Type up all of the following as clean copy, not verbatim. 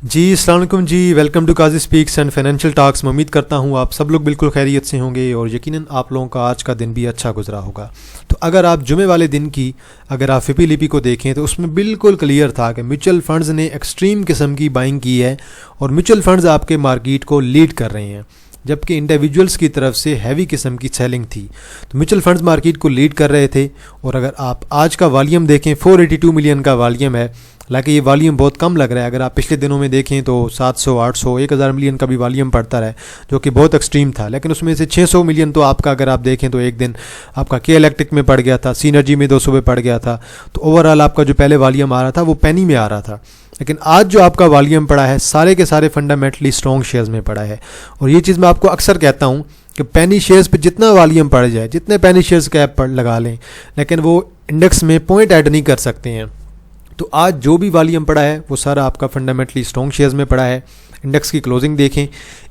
जी अस्सलाम वालेकुम ji. Welcome to Qazi speaks and financial talks. मैं उम्मीद करता हूँ आप सब लोग बिल्कुल खैरियत से होंगे और यकीनन आप लोगों का आज का दिन भी अच्छा गुजरा होगा। तो अगर आप जुमे वाले दिन की अगर आप फिपी लिपि को देखें तो उसमें बिल्कुल क्लियर था कि म्यूचुअल फंड्स ने एक्सट्रीम किस्म की बाइंग की है और म्यूचुअल फंड्स आपके मार्केट को लीड कर रहे हैं, जबकि इंडिविजुअल्स की तरफ से हैवी किस्म की सेलिंग थी। तो म्यूचुअल फंड्स मार्केट को लीड कर रहे थे। और अगर आप आज का वॉल्यूम देखें 482 मिलियन का वॉल्यूम है। हालांकि ये वॉल्यूम बहुत कम लग रहा है। अगर आप पिछले दिनों में देखें तो 700, 800, 1000 मिलियन का भी वॉल्यूम पड़ता रहा, जो कि बहुत एक्सट्रीम था। लेकिन उसमें से 600 मिलियन तो आपका अगर आप देखें तो एक दिन आपका के इलेक्ट्रिक में पड़ गया था, सीनर्जी में 200 में पड़ गया था। तो ओवरऑल आपका जो पहले वॉल्यूम आ रहा था वो पेनी में आ रहा था। लेकिन आज जो आपका वॉल्यूम पड़ा है सारे के सारे फंडामेंटली स्ट्रॉन्ग शेयर्स में पड़ा है। और ये चीज़ मैं आपको अक्सर कहता हूँ कि पेनी शेयर्स पे जितना वॉल्यूम पड़ जाए, जितने पेनी शेयर्स कैप पर लगा लें, लेकिन वो इंडेक्स में पॉइंट ऐड नहीं कर सकते हैं। तो आज जो भी वॉल्यूम पड़ा है वो सारा आपका फंडामेंटली स्ट्रॉन्ग शेयर्स में पड़ा है। इंडेक्स की क्लोजिंग देखें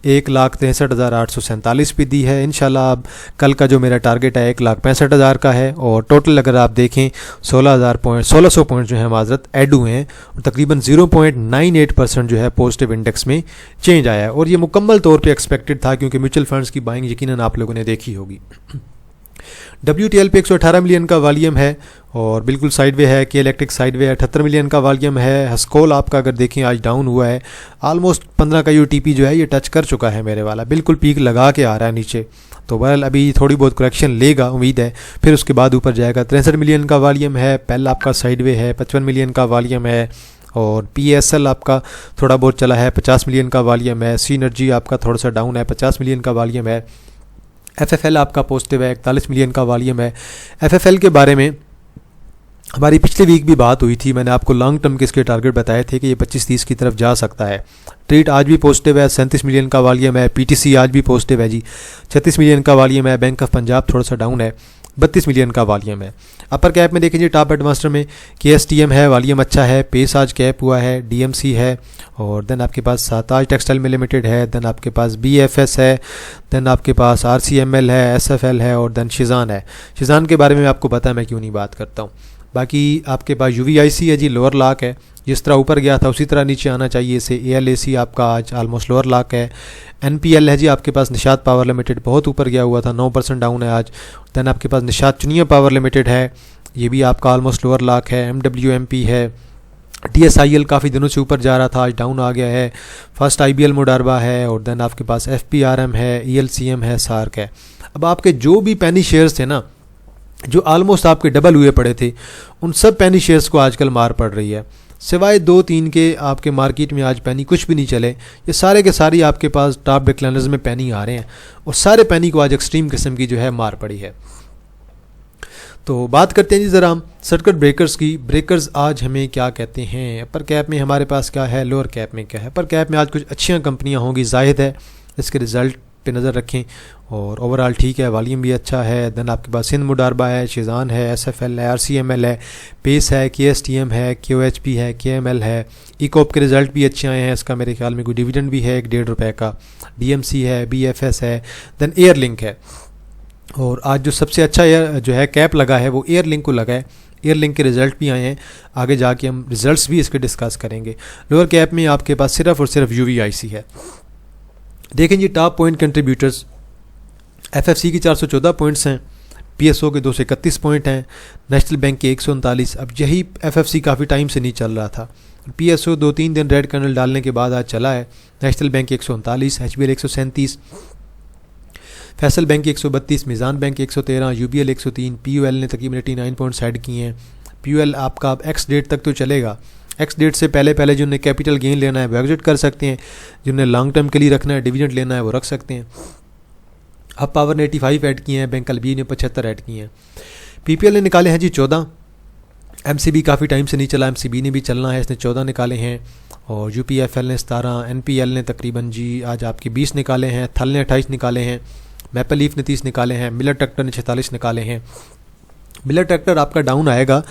1,63,847 पे दी है। इंशाल्लाह अब कल का जो मेरा टारगेट है 1,65,000 का है। और टोटल अगर आप देखें 1600 पॉइंट जो है माजरत ऐड हुए हैं और तकरीबन 0.98% जो है पॉजिटिव इंडेक्स में चेंज आया है। और ये मुकम्मल तौर पे एक्सपेक्टेड था क्योंकि म्यूचुअल फंड्स की बाइंग यकीनन आप लोगों ने देखी होगी। WTL पे 118 मिलियन का वॉल्यूम है और बिल्कुल साइडवे है। के इलेक्ट्रिक साइडवे है, 78 मिलियन का वॉल्यूम है। हस्कोल आपका अगर देखें आज डाउन हुआ है, ऑलमोस्ट 15 का UTP जो है ये टच कर चुका है मेरे वाला, बिल्कुल पीक लगा के आ रहा है नीचे। तो बहरहाल अभी थोड़ी बहुत करेक्शन लेगा उम्मीद है, फिर उसके बाद ऊपर जाएगा। 63 मिलियन का वॉल्यूम है। पेल आपका साइडवे है, 55 मिलियन का वॉल्यूम है। और PSL आपका थोड़ा बहुत चला है, 50 मिलियन का वॉल्यूम है। सीनर्जी आपका थोड़ा सा डाउन है, 50 मिलियन का वॉल्यूम है। FFL आपका पॉजिटिव है, 41 मिलियन का वॉल्यूम है। FFL के बारे में हमारी पिछले वीक भी बात हुई थी। मैंने आपको लॉन्ग टर्म के इसके टारगेट बताए थे कि ये 25-30 की तरफ जा सकता है। ट्रीट आज भी पॉजिटिव है, 37 मिलियन का वॉल्यूम है। PTC आज भी पॉजिटिव है जी, 36 मिलियन का वॉल्यूम है। बैंक ऑफ पंजाब थोड़ा सा डाउन है, 32 मिलियन का वॉल्यूम है। अपर कैप में देखें जी टॉप एडवांसर में KSTM है, वॉल्यूम अच्छा है। पेस आज कैप हुआ है, DMC है। और देन आपके पास साताज टेक्सटाइल में लिमिटेड है। देन आपके पास BFS है। देन आपके पास RCML है, SFL है और देन शिजान है। शिजान के बारे में आपको पता है मैं क्यों नहीं बात करता हूँ। बाकी आपके पास UVIC है जी, लोअर लॉक है। जिस तरह ऊपर गया था उसी तरह नीचे आना चाहिए इसे। ALAC आपका आज ऑलमोस्ट लोअर लॉक है। NPL है जी आपके पास निशात पावर लिमिटेड, बहुत ऊपर गया हुआ था, 9% डाउन है आज। देन आपके पास निशात चुनिया पावर लिमिटेड है, ये भी आपका ऑलमोस्ट लोअर लॉक है। MWMP है। DSIL काफ़ी दिनों से ऊपर जा रहा था, आज डाउन आ गया है। फर्स्ट IBL मोडारबा है। और देन आपके पास FPRM है, ELCM है, सार्क है। अब आपके जो भी पेनी शेयर्स थे ना, जो ऑलमोस्ट आपके डबल हुए पड़े थे, उन सब पेनी शेयर्स को आजकल मार पड़ रही है। सिवाय 2-3 के आपके मार्केट में आज पेनी कुछ भी नहीं चले। ये सारे के सारे आपके पास टॉप डिक्लाइनर्स में पेनी आ रहे हैं और सारे पेनी को आज एक्सट्रीम किस्म की जो है मार पड़ी है। तो बात करते हैं जी ज़रा हम सर्किट ब्रेकर्स की। ब्रेकर्स आज हमें क्या कहते हैं। अपर कैप में हमारे पास क्या है, लोअर कैप में क्या है। अपर कैप में आज कुछ अच्छी कंपनियां होंगी, जाहिद है, इसके रिज़ल्ट पे नज़र रखें। और ओवरऑल ठीक है, वॉल्यूम भी अच्छा है। देन आपके पास सिंध मुडारबा है, शिजान है, SFL है, RCML है, पेस है, KSTM है, QHP है, KML है। इकोप के रिज़ल्ट भी अच्छे आए हैं। इसका मेरे ख्याल में कोई डिविडेंड भी है 1.5 रुपये का। DMC है, BFS है, देन एयरलिंक है। और आज जो सबसे अच्छा जो है कैप लगा है वो एयरलिंक को लगा है। एयरलिंक के रिज़ल्ट भी आए हैं, आगे जाके हम रिज़ल्ट्स भी इसके डिस्कस करेंगे। लोअर कैप में आपके पास सिर्फ और सिर्फ UVIC है। देखें जी टॉप पॉइंट कंट्रीब्यूटर्स, FFC की 414 पॉइंट्स हैं, PSO के 231 पॉइंट हैं, नेशनल बैंक के 139। अब यही FFC काफ़ी टाइम से नहीं चल रहा था। PSO 2-3 दिन रेड कैंडल डालने के बाद आज चला है। National bank 139, HBL 137, Faisal bank 132, Meezan bank 113, UBL 103, PUL ने तकरीबन 89 पॉइंट्स ऐड किए हैं। PUL आपका अब X डेट तक तो चलेगा। X डेट से पहले पहले जिन्हें कैपिटल गेन लेना है वो एग्जिट कर सकते हैं, जिन्हें लॉन्ग टर्म के लिए रखना है, डिविडेंड लेना है, वो रख सकते हैं। अब पावर ने 85 ऐड किए हैं, बैंक LB ने 75 ऐड किए हैं। PPL ने निकाले हैं जी 14। MCB काफ़ी टाइम से नहीं चला, MCB ने भी चलना है, इसने 14 निकाले हैं। और UPFL ने 17, NPL ने तकरीबन जी आज आपके 20 निकाले हैं, थल ने 28 निकाले हैं, मैपल लीफ ने 30 निकाले हैं, मिलर ट्रैक्टर ने 46 निकाले हैं। मिलर ट्रैक्टर आपका डाउन आएगा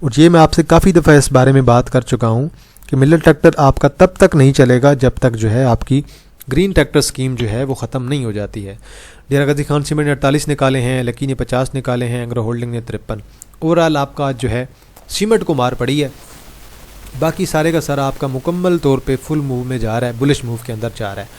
और ये मैं आपसे काफ़ी दफ़ा इस बारे में बात कर चुका हूँ कि मिलर ट्रैक्टर आपका तब तक नहीं चलेगा जब तक जो है आपकी ग्रीन ट्रैक्टर स्कीम जो है वो ख़त्म नहीं हो जाती है। डेरा गाजी खान सीमेंट ने 48 निकाले हैं, लकी ने 50 निकाले हैं, एग्रो होल्डिंग ने 53। ओवरऑल आपका जो है सीमेंट को मार पड़ी है। बाकी सारे का सारा आपका मुकम्मल तौर पे फुल मूव में जा रहा है, बुलिश मूव के अंदर जा रहा है।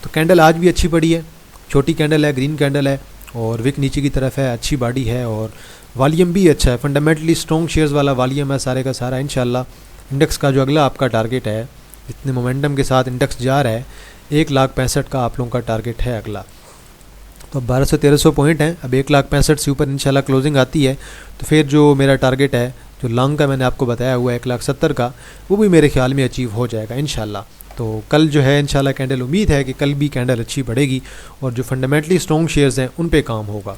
तो कैंडल आज भी अच्छी पड़ी है, छोटी कैंडल है, ग्रीन कैंडल है और विक नीचे की तरफ है, अच्छी बॉडी है और वॉल्यूम भी अच्छा है, फंडामेंटली स्ट्रॉन्ग शेयर्स वाला वॉल्यूम है सारे का सारा। इंशाल्लाह इंडेक्स का जो अगला आपका टारगेट है, इतने मोमेंटम के साथ इंडेक्स जा रहा है, 1,65,000 का आप लोगों का टारगेट है अगला। तो 1200-1300 पॉइंट हैं, अब 1,65,000 से ऊपर इंशाल्लाह क्लोजिंग आती है तो फिर जो मेरा टारगेट है जो लॉन्ग का मैंने आपको बताया हुआ है 1,70,000 का, वो भी मेरे ख्याल में अचीव हो जाएगा इंशाल्लाह। तो कल जो है इंशाल्लाह कैंडल, उम्मीद है कि कल भी कैंडल अच्छी बढ़ेगी और जो फंडामेंटली स्ट्रॉन्ग शेयर्स हैं उन पे काम होगा।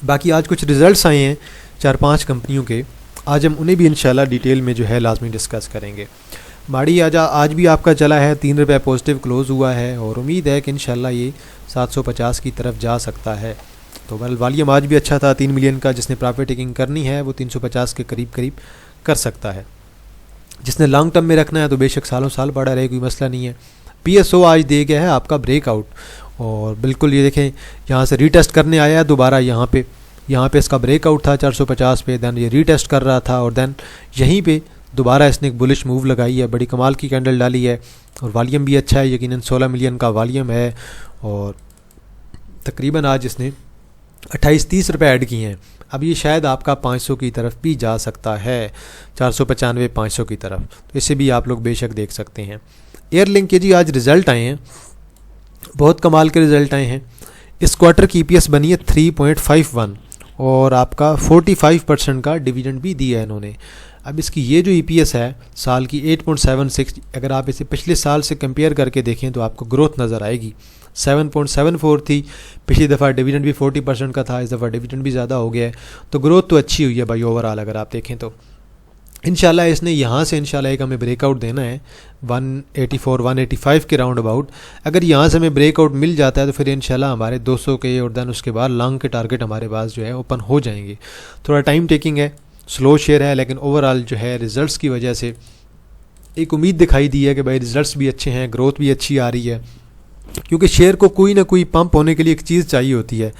बाकी आज कुछ रिज़ल्ट्स आए हैं 4-5 कंपनियों के, आज हम उन्हें भी इंशाल्लाह डिटेल में जो है लाजमी डिस्कस करेंगे। माड़ी आज भी आपका चला है, 3 रुपये पॉजिटिव क्लोज़ हुआ है और उम्मीद है कि इंशाल्लाह ये 750 की तरफ जा सकता है। तो वॉल्यूम आज भी अच्छा था 3 मिलियन का, जिसने प्रॉफिट टेकिंग करनी है वो 350 के करीब कर सकता है। जिसने लॉन्ग टर्म में रखना है तो बेशक सालों साल पड़ा रहे, कोई मसला नहीं है। PSO आज दे गया है आपका ब्रेकआउट और बिल्कुल ये देखें यहाँ से रीटेस्ट करने आया है दोबारा, यहाँ पे इसका ब्रेकआउट था 450 पे, दैन ये रीटेस्ट कर रहा था और दैन यहीं पे दोबारा इसने एक बुलिश मूव लगाई है, बड़ी कमाल की कैंडल डाली है और वॉल्यूम भी अच्छा है, यकीनन 16 मिलियन का वॉल्यूम है और तकरीबन आज इसने 28-30 रुपये ऐड किए हैं। अब ये शायद आपका 500 की तरफ भी जा सकता है, 495-500 की तरफ, तो इसे भी आप लोग बेशक देख सकते हैं। एयरलिंक के जी आज रिज़ल्ट आए हैं, बहुत कमाल के रिज़ल्ट आए हैं। इस क्वार्टर की EPS बनी है 3.51 और आपका 45% का डिविडेंड भी दिया है इन्होंने। अब इसकी ये जो EPS है साल की 8.76, अगर आप इसे पिछले साल से कंपेयर करके देखें तो आपको ग्रोथ नज़र आएगी। 7.74 थी पिछली दफ़ा, डिविडेंड भी 40% का था, इस दफ़ा डिविडेंड भी ज़्यादा हो गया है, तो ग्रोथ तो अच्छी हुई है भाई ओवरऑल अगर आप देखें तो। इंशाल्लाह इसने यहाँ से इंशाल्लाह एक हमें ब्रेकआउट देना है 184-185 के राउंड अबाउट। अगर यहाँ से हमें ब्रेकआउट मिल जाता है तो फिर इंशाल्लाह हमारे 200 के और दैन उसके बाद लॉन्ग के टारगेट हमारे पास जो है ओपन हो जाएंगे। थोड़ा टाइम टेकिंग है, स्लो शेयर है, लेकिन ओवरऑल जो है रिज़ल्ट्स की वजह से एक उम्मीद दिखाई दी है कि भाई रिज़ल्ट्स भी अच्छे हैं, ग्रोथ भी अच्छी आ रही है, क्योंकि शेयर को कोई ना कोई पंप होने के लिए एक चीज़ चाहिए होती है,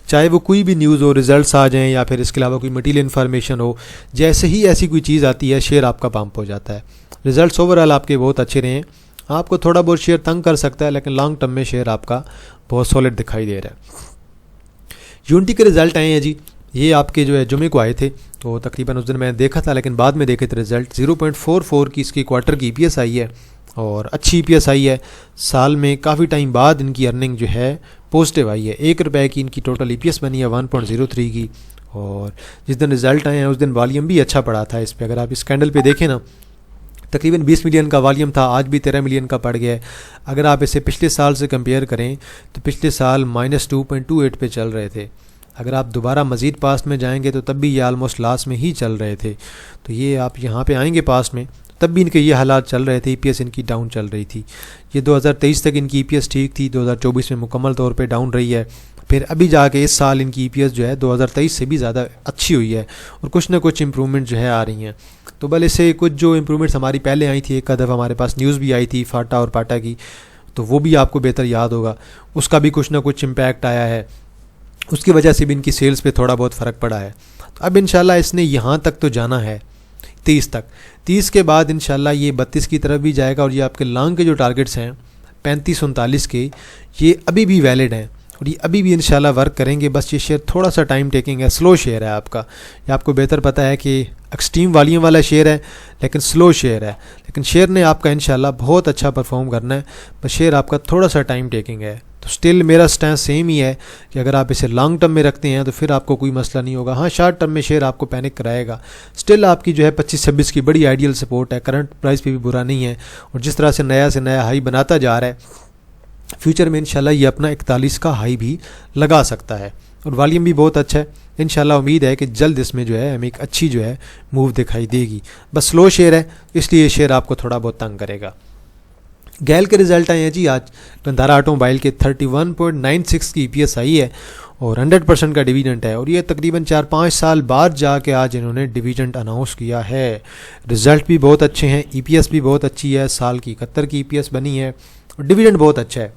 चाहे वो कोई भी न्यूज़ हो, रिजल्ट्स आ जाएं या फिर इसके अलावा कोई मटीरियल इन्फॉर्मेशन हो, जैसे ही ऐसी कोई चीज़ आती है शेयर आपका पंप हो जाता है। रिजल्ट्स ओवरऑल आपके बहुत अच्छे रहे हैं, आपको थोड़ा बहुत शेयर तंग कर सकता है लेकिन लॉन्ग टर्म में शेयर आपका बहुत सॉलिड दिखाई दे रहा है। यूनिटी के रिज़ल्ट आए हैं जी, ये आपके जो है जुमे को आए थे, तो तकरीबन उस दिन मैंने देखा था लेकिन बाद में देखे थे रिज़ल्ट। 0.44 की इसकी क्वार्टर की EPS आई है और अच्छी EPS आई है, साल में काफ़ी टाइम बाद इनकी अर्निंग जो है पॉजिटिव आई है। 1 रुपये की इनकी टोटल EPS बनी है 1.03 की और जिस दिन रिज़ल्ट आए हैं उस दिन वॉल्यूम भी अच्छा पड़ा था इस पर। अगर आप इस कैंडल पे देखें ना, तकरीबन 20 मिलियन का वॉल्यूम था, आज भी 13 मिलियन का पड़ गया है। अगर आप इसे पिछले साल से कंपेयर करें तो पिछले साल -2.28 पे चल रहे थे, अगर आप दोबारा मज़ीद पास्ट में जाएंगे तो तब भी ये आलमोस्ट लास्ट में ही चल रहे थे। तो ये आप यहाँ पे आएंगे पास्ट में तब भी इनके ये हालात चल रहे थे, EPS इनकी डाउन चल रही थी। ये 2023 तक इनकी EPS ठीक थी, 2024 में मुकम्मल तौर पे डाउन रही है, फिर अभी जाके इस साल इनकी EPS जो है 2023 से भी ज़्यादा अच्छी हुई है और कुछ ना कुछ इम्प्रूवमेंट जो है आ रही हैं। तो भले से कुछ जो इम्प्रूवमेंट्स हमारी पहले आई थी, एक दफ़ा हमारे पास न्यूज़ भी आई थी फाटा और पाटा की, तो वो भी आपको बेहतर याद होगा, उसका भी कुछ ना कुछ इम्पैक्ट आया है, उसकी वजह से भी इनकी सेल्स पे थोड़ा बहुत फ़र्क पड़ा है। तो अब इंशाल्लाह इसने यहाँ तक तो जाना है 30 तक, 30 के बाद इंशाल्लाह ये 32 की तरफ भी जाएगा और ये आपके लॉन्ग के जो टारगेट्स हैं 35-39 के, ये अभी भी वैलिड हैं और ये अभी भी इंशाल्लाह वर्क करेंगे। बस ये शेयर थोड़ा सा टाइम टेकिंग है, स्लो शेयर है आपका, ये आपको बेहतर पता है कि एक्सट्रीम वॉल्यूम वाला शेयर है लेकिन स्लो शेयर है, लेकिन शेयर ने आपका इंशाल्लाह बहुत अच्छा परफॉर्म करना है, बस शेयर आपका थोड़ा सा टाइम टेकिंग है। तो स्टिल मेरा स्टैंड सेम ही है कि अगर आप इसे लॉन्ग टर्म में रखते हैं तो फिर आपको कोई मसला नहीं होगा। हाँ, शॉर्ट टर्म में शेयर आपको पैनिक कराएगा, स्टिल आपकी जो है 25-26 की बड़ी आइडियल सपोर्ट है, करंट प्राइस पे भी बुरा नहीं है और जिस तरह से नया हाई बनाता जा रहा है फ्यूचर में इंशाल्लाह ये अपना 41 का हाई भी लगा सकता है और वॉल्यूम भी बहुत अच्छा है। इंशाल्लाह उम्मीद है कि जल्द इसमें जो है हमें एक अच्छी जो है मूव दिखाई देगी। बस स्लो शेयर है इसलिए शेयर आपको थोड़ा बहुत तंग करेगा। गैल के रिजल्ट आए हैं जी आज, गंधारा ऑटोमोबाइल के 31.96 की EPS आई है और 100% का डिविडेंड है और ये तकरीबन 4-5 साल बाद जाके आज इन्होंने डिविडेंड अनाउंस किया है। रिज़ल्ट भी बहुत अच्छे हैं, EPS भी बहुत अच्छी है, साल की 71 की EPS बनी है और डिविडेंड बहुत अच्छा है।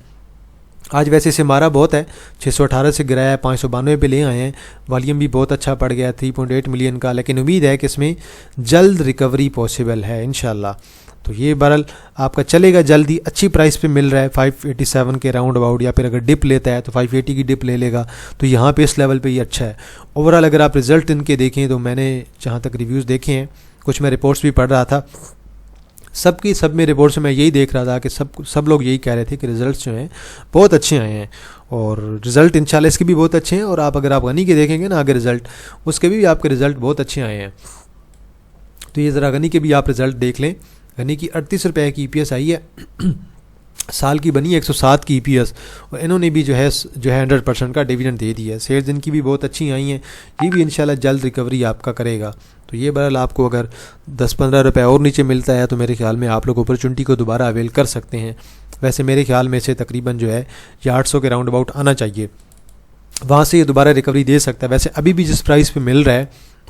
आज वैसे इसे मारा बहुत है, 618 से गिराया है, 592 पे ले आए हैं। वॉल्यूम भी बहुत अच्छा पड़ गया 3.8 मिलियन का, लेकिन उम्मीद है कि इसमें जल्द रिकवरी पॉसिबल है इंशाल्लाह। तो ये बरल आपका चलेगा जल्दी, अच्छी प्राइस पे मिल रहा है 587 के राउंड अबाउट, या फिर अगर डिप लेता है तो 580 की डिप ले लेगा, तो यहाँ पे इस लेवल पे ये अच्छा है। ओवरऑल अगर आप रिज़ल्ट इनके देखें तो मैंने जहाँ तक रिव्यूज़ देखे हैं, कुछ मैं रिपोर्ट्स भी पढ़ रहा था, सब में रिपोर्ट्स में मैं यही देख रहा था कि सब लोग यही कह रहे थे कि रिज़ल्ट्स जो हैं बहुत अच्छे आए हैं, और रिज़ल्ट इंशाल्लाह इसके भी बहुत अच्छे हैं। और अगर आप गनी के देखेंगे ना आगे रिज़ल्ट, उसके भी आपके रिज़ल्ट बहुत अच्छे आए हैं। तो ये ज़रा गनी के भी आप रिज़ल्ट देख लें। गनी की 38 रुपये की EPS आई है, साल की बनी है 107 की EPS, और इन्होंने भी जो है 100% का डिविडेंड दे दिया है। सेल्स इनकी भी बहुत अच्छी आई हैं, ये भी इंशाल्लाह जल्द रिकवरी आपका करेगा। तो ये बहरहाल आपको अगर 10-15 रुपये और नीचे मिलता है तो मेरे ख्याल में आप लोग अपॉर्चुनिटी को दोबारा अवेल कर सकते हैं। वैसे मेरे ख्याल में से तकरीबन जो है ये 800 के राउंड अबाउट आना चाहिए, वहाँ से ये दोबारा रिकवरी दे सकता है। वैसे अभी भी जिस प्राइस पे मिल रहा है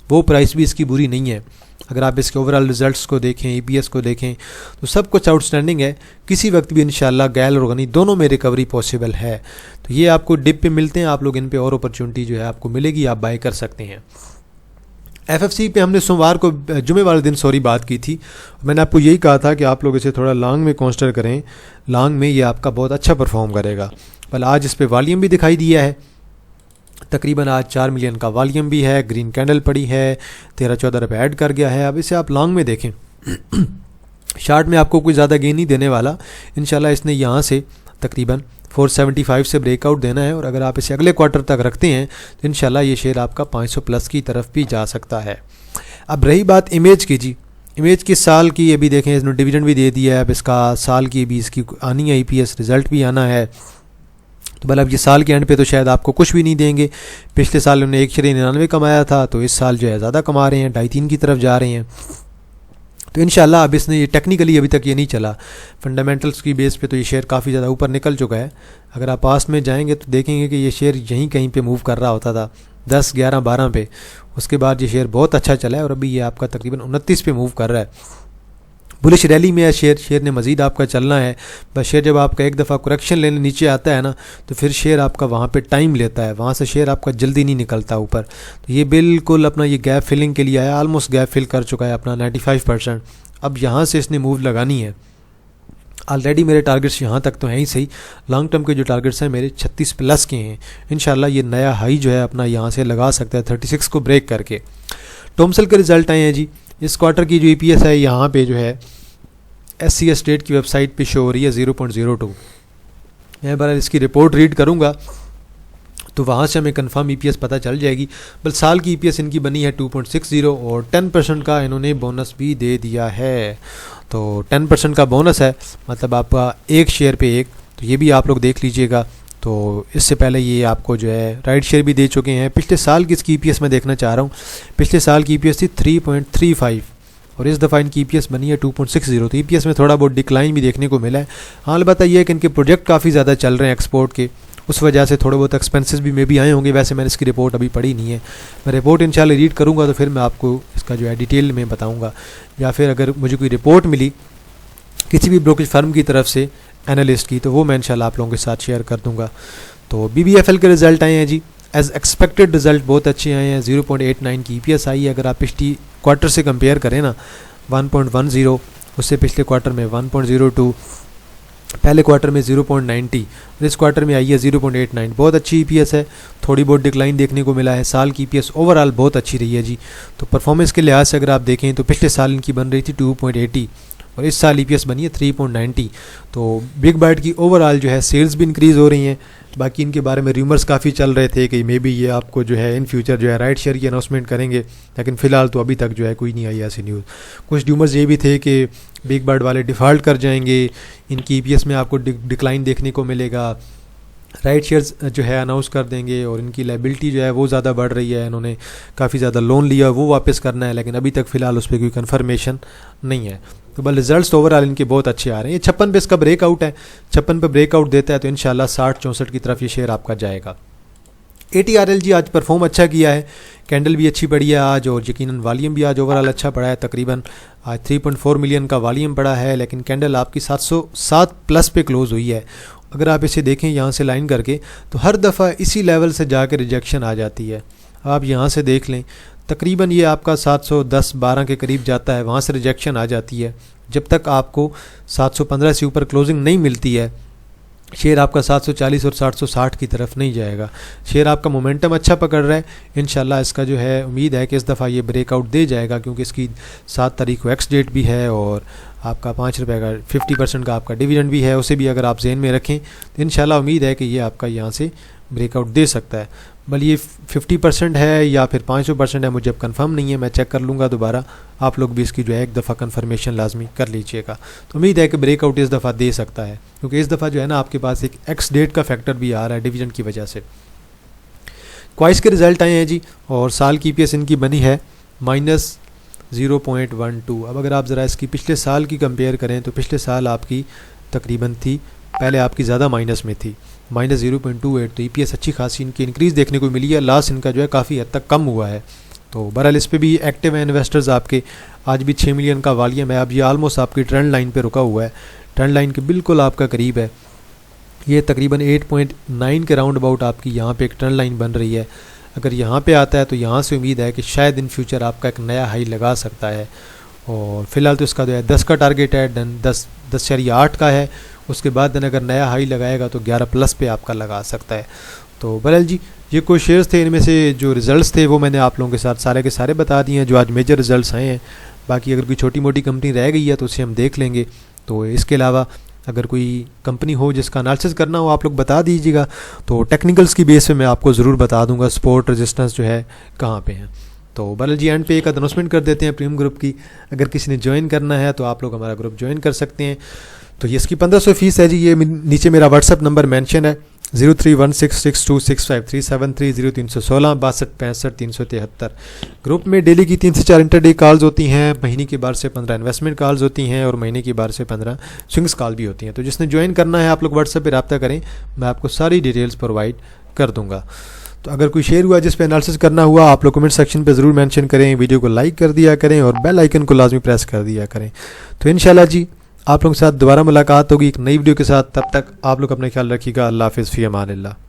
वो प्राइस भी इसकी बुरी नहीं है। अगर आप इसके ओवरऑल रिजल्ट्स को देखें, EPS को देखें, तो सब कुछ आउटस्टैंडिंग है। किसी वक्त भी इंशाल्लाह गैल और गनी दोनों में रिकवरी पॉसिबल है। तो ये आपको डिप पे मिलते हैं, आप लोग इन पे और अपॉर्चुनिटी जो है आपको मिलेगी, आप बाय कर सकते हैं। FFC पे हमने सोमवार को, जुमे वाले दिन बात की थी। मैंने आपको यही कहा था कि आप लोग इसे थोड़ा लॉन्ग में कंसिडर करें, लॉन्ग में ये आपका बहुत अच्छा परफॉर्म करेगा। पर आज इस पर वॉल्यूम भी दिखाई दिया है, तकरीबन आज 4 मिलियन का वॉल्यूम भी है, ग्रीन कैंडल पड़ी है, 13-14 रुपये ऐड कर गया है। अब इसे आप लॉन्ग में देखें, शार्ट में आपको कोई ज़्यादा गेन नहीं देने वाला इंशाल्लाह। इसने यहाँ से तकरीबन 475 से ब्रेकआउट देना है, और अगर आप इसे अगले क्वार्टर तक रखते हैं तो इंशाल्लाह ये शेयर आपका 500 प्लस की तरफ भी जा सकता है। अब रही बात इमेज की जी, इमेज की साल की अभी देखें, इसने डिविडेंड भी दे दिया है, अब इसका साल की भी इसकी आनी है, EPS रिज़ल्ट भी आना है। तो मतलब ये साल के एंड पे तो शायद आपको कुछ भी नहीं देंगे। पिछले साल उन्होंने 1.99 कमाया था, तो इस साल जो है ज़्यादा कमा रहे हैं, 2.5-3 की तरफ जा रहे हैं। तो इंशाल्लाह अब इसने ये टेक्निकली अभी तक ये नहीं चला, फंडामेंटल्स की बेस पे तो ये शेयर काफ़ी ज़्यादा ऊपर निकल चुका है। अगर आप पास में जाएंगे तो देखेंगे कि ये शेयर यहीं कहीं पे मूव कर रहा होता था 10, 11, 12 पे। उसके बाद ये शेयर बहुत अच्छा चला है, और अभी ये आपका तकरीबन 29 पे मूव कर रहा है। बुलिश रैली में है शेयर ने मज़ीद आपका चलना है। बस शेयर जब आपका एक दफ़ा करेक्शन लेने नीचे आता है ना, तो फिर शेयर आपका वहाँ पे टाइम लेता है, वहाँ से शेयर आपका जल्दी नहीं निकलता ऊपर। तो ये बिल्कुल अपना ये गैप फिलिंग के लिए आया, ऑलमोस्ट गैप फिल कर चुका है अपना 95%। अब यहाँ से इसने मूव लगानी है। ऑलरेडी मेरे टारगेट्स यहाँ तक तो हैं ही सही, लॉन्ग टर्म के जो टारगेट्स हैं मेरे 36 प्लस के हैं। इंशाल्लाह ये नया हाई जो है अपना यहाँ से लगा सकता है 36 को ब्रेक करके। टॉमसल के रिज़ल्ट आए हैं जी। इस क्वार्टर की जो EPS है यहाँ पे जो है SCS स्टेट की वेबसाइट पे शो हो रही है 0.02। मैं बार इसकी रिपोर्ट रीड करूँगा तो वहाँ से हमें कंफर्म EPS पता चल जाएगी। बल साल की EPS इनकी बनी है 2.60, और 10% का इन्होंने बोनस भी दे दिया है। तो 10% का बोनस है, मतलब आपका एक शेयर पे एक, तो ये भी आप लोग देख लीजिएगा। तो इससे पहले ये आपको जो है राइट शेयर भी दे चुके हैं। पिछले साल की इसकी EPS मैं देखना चाह रहा हूँ, पिछले साल की EPS थी 3.35, और इस दफ़ा इनकी EPS बनी है 2.60। तो EPS में थोड़ा बहुत डिक्लाइन भी देखने को मिला है। हाँ, अलबत्ता ये है कि इनके प्रोजेक्ट काफ़ी ज़्यादा चल रहे हैं एक्सपोर्ट के, उस वजह से थोड़े बहुत एक्सपेंसेस भी मे भी आए होंगे। वैसे मैंने इसकी रिपोर्ट अभी पढ़ी नहीं है, मैं रिपोर्ट इंशाल्लाह रीड करूँगा तो फिर मैं आपको इसका जो है डिटेल में बताऊँगा। या फिर अगर मुझे कोई रिपोर्ट मिली किसी भी ब्रोकरेज फर्म की तरफ से एनालिस्ट की, तो वो मैं इंशाल्लाह आप लोगों के साथ शेयर कर दूँगा। तो BBFL के रिज़ल्ट आए हैं जी, एज एक्सपेक्टेड रिज़ल्ट बहुत अच्छे आए हैं। 0.89 की EPS आई है। अगर आप पिछली क्वार्टर से कंपेयर करें ना, 1.10, उससे पिछले क्वार्टर में 1.02, पहले क्वार्टर में 0.90, इस क्वार्टर में आई है 0.89। बहुत अच्छी EPS है, थोड़ी बहुत डिक्लाइन देखने को मिला है। साल की EPS ओवरऑल बहुत अच्छी रही है जी। तो परफॉर्मेंस के लिहाज से अगर आप देखें तो पिछले साल इनकी बन रही थी 2.80, और इस साल EPS बनी है 3.90। तो बिग बाइट की ओवरऑल जो है सेल्स भी इंक्रीज़ हो रही हैं। बाकी इनके बारे में रूमर्स काफ़ी चल रहे थे कि मे बी ये आपको जो है इन फ्यूचर जो है राइट शेयर की अनाउंसमेंट करेंगे, लेकिन फ़िलहाल तो अभी तक जो है कोई नहीं आई ऐसी न्यूज़। कुछ रूमर्स ये भी थे कि बिग बाइट वाले डिफ़ॉल्ट कर जाएंगे, इनकी EPS में आपको डिक्लाइन देखने को मिलेगा, राइट शेयर्स जो है अनाउंस कर देंगे, और इनकी लाइबिलिटी जो है वो ज़्यादा बढ़ रही है। इन्होंने काफ़ी ज़्यादा लोन लिया, वो वापस करना है, लेकिन अभी तक फ़िलहाल उस पर कोई कन्फर्मेशन नहीं है। तो बल रिजल्ट्स ओवरऑल इनके बहुत अच्छे आ रहे हैं। ये 56 पे इसका ब्रेकआउट है, 56 पे ब्रेकआउट देता है तो इंशाल्लाह 60-64 की तरफ ये शेयर आपका जाएगा। ATRL जी आज परफॉर्म अच्छा किया है, कैंडल भी अच्छी पड़ी है आज, और यकीनन वॉल्यूम भी आज ओवरऑल अच्छा पड़ा है। तकरीबन आज 3.4 मिलियन का वॉल्यूम पड़ा है, लेकिन कैंडल आपकी 707 प्लस पे क्लोज़ हुई है, अगर आप इसे देखें यहाँ से लाइन करके, तो हर दफ़ा इसी लेवल से जाकर रिजेक्शन आ जाती है। आप यहाँ से देख लें, तकरीबन ये आपका 710-12 के करीब जाता है, वहाँ से रिजेक्शन आ जाती है। जब तक आपको 715 से ऊपर क्लोजिंग नहीं मिलती है, शेयर आपका 740 और 760 की तरफ नहीं जाएगा। शेयर आपका मोमेंटम अच्छा पकड़ रहा है, इंशाल्लाह इसका जो है उम्मीद है कि इस दफ़ा ये ब्रेकआउट दे जाएगा, क्योंकि इसकी 7 तारीख को एक्स डेट भी है और आपका 5 रुपये का 50% का आपका डिविडेंड भी है। उसे भी अगर आप ज़हन में रखें तो इंशाल्लाह उम्मीद है कि ये आपका यहाँ से ब्रेकआउट दे सकता है। बल ये 50% है या फिर 500% है, मुझे अब कंफर्म नहीं है, मैं चेक कर लूँगा दोबारा। आप लोग भी इसकी जो है एक दफ़ा कंफर्मेशन लाजमी कर लीजिएगा। तो उम्मीद है कि ब्रेकआउट इस दफ़ा दे सकता है, क्योंकि इस दफ़ा जो है ना आपके पास एक एक्स डेट का फैक्टर भी आ रहा है डिवीजन की वजह से। क्वाइस के रिज़ल्ट आए हैं जी, और साल की EPS इनकी बनी है -0.12। अब अगर आप ज़रा इसकी पिछले साल की कंपेयर करें तो पिछले साल आपकी तकरीबन थी, पहले आपकी ज़्यादा माइनस में थी, -0.28। तो EPS अच्छी खासी इनकी इंक्रीज़ देखने को मिली है। लॉस इनका जो है काफ़ी हद तक कम हुआ है। तो बहरहाल इस पे भी एक्टिव है इन्वेस्टर्स आपके। आज भी 6 मिलियन का वॉल्यूम है। अब ये ऑलमोस्ट आपकी ट्रेंड लाइन पे रुका हुआ है, ट्रेंड लाइन के बिल्कुल आपका करीब है। ये तकरीबन 8.9 के राउंड अबाउट आपकी यहाँ पे एक ट्रेंड लाइन बन रही है। अगर यहाँ पे आता है तो यहाँ से उम्मीद है कि शायद इन फ्यूचर आपका एक नया हाई लगा सकता है। और फिलहाल तो इसका जो है 10 का टारगेट है, 10.8 का है। उसके बाद दिन अगर नया हाई लगाएगा तो 11+ पे आपका लगा सकता है। तो बहरहाल जी, ये कुछ शेयर्स थे, इनमें से जो रिज़ल्ट्स थे वो मैंने आप लोगों के साथ सारे के सारे बता दिए हैं जो आज मेजर रिज़ल्ट्स आए हैं। बाकी अगर कोई छोटी मोटी कंपनी रह गई है तो उसे हम देख लेंगे। तो इसके अलावा अगर कोई कंपनी हो जिसका एनालिसिस करना हो आप लोग बता दीजिएगा, तो टेक्निकल्स की बेस पे मैं आपको ज़रूर बता दूंगा सपोर्ट रेजिस्टेंस जो है कहाँ पे है। तो बहरहाल जी, एंड पे एक अनाउंसमेंट कर देते हैं प्रीमियम ग्रुप की। अगर किसी ने ज्वाइन करना है तो आप लोग हमारा ग्रुप ज्वाइन कर सकते हैं। तो ये इसकी 1500 फीस है जी। ये नीचे मेरा व्हाट्सअप नंबर मेंशन है 031662653730 0316 6265 373। ग्रुप में डेली की 3 से 4 इंटरडे कॉल्स होती हैं, महीने की बार से 15 इन्वेस्टमेंट कॉल्स होती हैं और महीने की बार से 15 स्विंग्स कॉल भी होती हैं। तो जिसने ज्वाइन करना है आप लोग व्हाट्सएप पे रब्ता करें, मैं आपको सारी डिटेल्स प्रोवाइड कर दूंगा। तो अगर कोई शेयर हुआ जिस पे एनालिसिस करना हुआ आप लोग कमेंट सेक्शन पे ज़रूर मेंशन करें, वीडियो को लाइक कर दिया करें और बेल आइकन को लाजमी प्रेस कर दिया करें। तो इंशाल्लाह जी आप लोगों के साथ दोबारा मुलाकात होगी एक नई वीडियो के साथ। तब तक आप लोग अपना ख्याल रखिएगा। अल्लाह हाफ़िज़, फ़ी अमान अल्लाह।